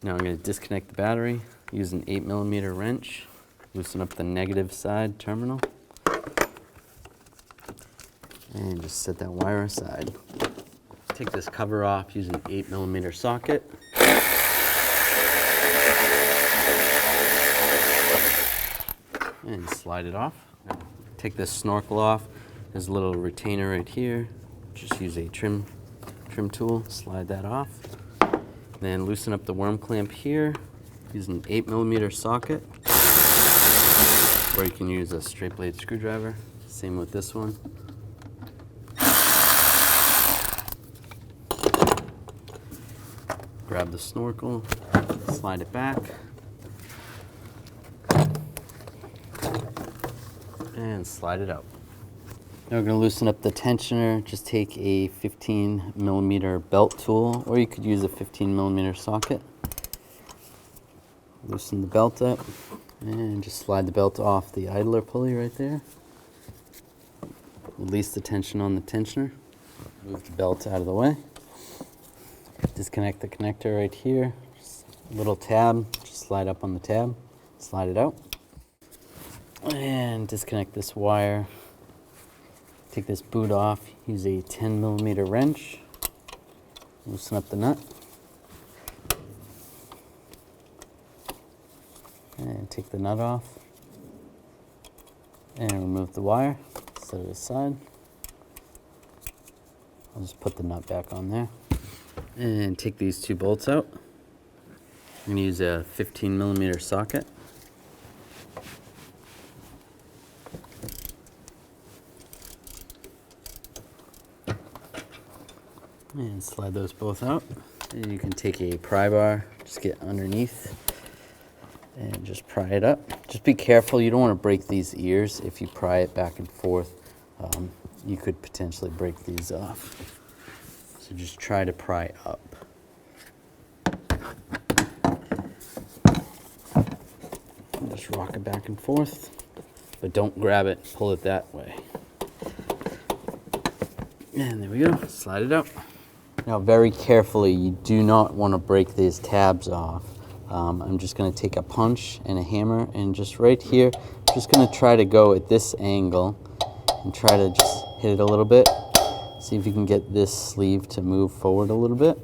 Now I'm going to disconnect the battery, use an 8mm wrench, loosen up the negative side terminal, and just set that wire aside. Take this cover off, use an 8mm socket. And slide it off. Take this snorkel off. There's a little retainer right here. Just use a trim tool, slide that off. Then loosen up the worm clamp here. Use an 8mm socket. Or you can use a straight blade screwdriver. Same with this one. Grab the snorkel, slide it back. And slide it out. Now we're going to loosen up the tensioner. Just take a 15mm belt tool, or you could use a 15mm socket. Loosen the belt up, and just slide the belt off the idler pulley right there. Release the tension on the tensioner. Move the belt out of the way. Disconnect the connector right here. Just a little tab, just slide up on the tab, slide it out. And disconnect this wire. Take this boot off, use a 10mm wrench, loosen up the nut. And take the nut off. And remove the wire, set it aside. I'll just put the nut back on there. And take these two bolts out. I'm going to use a 15mm socket. And slide those both out. And you can take a pry bar, just get underneath and just pry it up. Just be careful, you don't want to break these ears. If you pry it back and forth, you could potentially break these off. So just try to pry up. And just rock it back and forth, but don't grab it, pull it that way. And there we go, slide it out. Now very carefully, you do not want to break these tabs off. I'm just going to take a punch and a hammer, and just right here, I'm just going to try to go at this angle and try to just hit it a little bit. See if you can get this sleeve to move forward a little bit.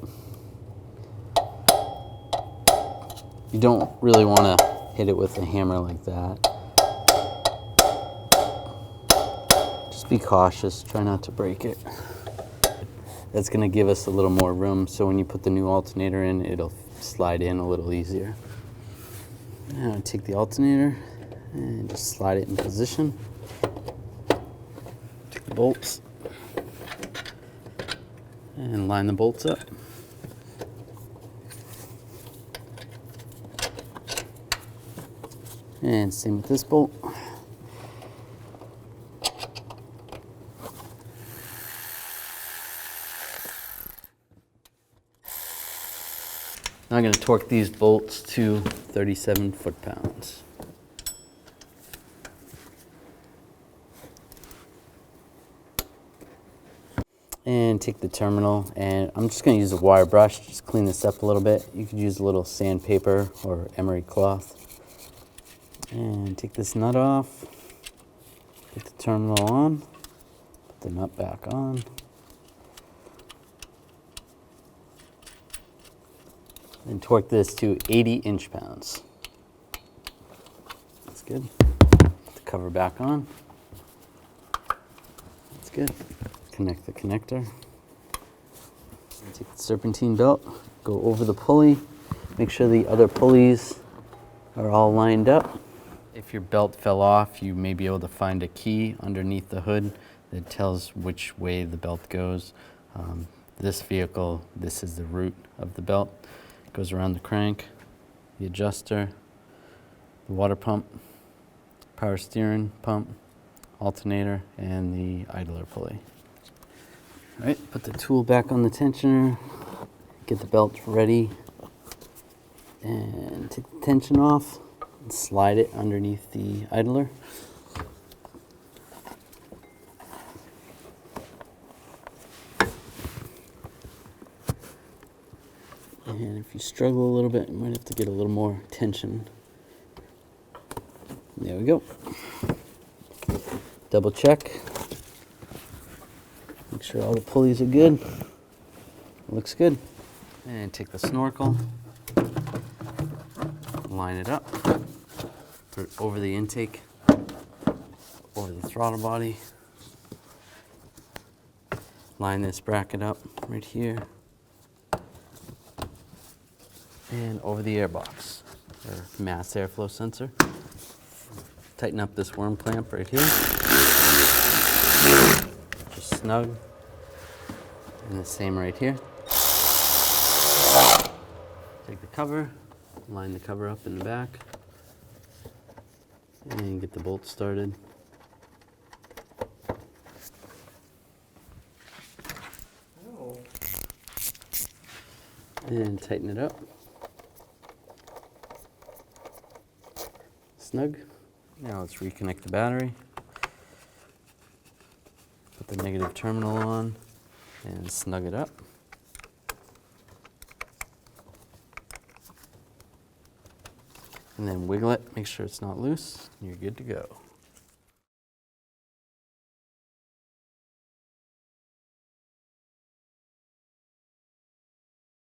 You don't really want to hit it with a hammer like that. Just be cautious, try not to break it. That's going to give us a little more room, so when you put the new alternator in, it'll slide in a little easier. Now take the alternator and just slide it in position. Take the bolts and line the bolts up. And same with this bolt. Now I'm going to torque these bolts to 37 foot-pounds. And take the terminal, and I'm just going to use a wire brush, just clean this up a little bit. You could use a little sandpaper or emery cloth. And take this nut off, get the terminal on, put the nut back on. And torque this to 80 inch-pounds. That's good. Put the cover back on. That's good. Connect the connector. Take the serpentine belt, go over the pulley, make sure the other pulleys are all lined up. If your belt fell off, you may be able to find a key underneath the hood that tells which way the belt goes. This vehicle, this is the root of the belt. Goes around the crank, the adjuster, the water pump, power steering pump, alternator, and the idler pulley. All right, put the tool back on the tensioner, get the belt ready, and take the tension off and slide it underneath the idler. And if you struggle a little bit, you might have to get a little more tension. There we go. Double check. Make sure all the pulleys are good. Looks good. And take the snorkel, line it up, put it over the intake, over the throttle body. Line this bracket up right here. And over the airbox, or mass airflow sensor. Tighten up this worm clamp right here. Just snug. And the same right here. Take the cover, line the cover up in the back, and get the bolt started. And tighten it up. Snug. Now let's reconnect the battery. Put the negative terminal on and snug it up. And then wiggle it, make sure it's not loose, and you're good to go.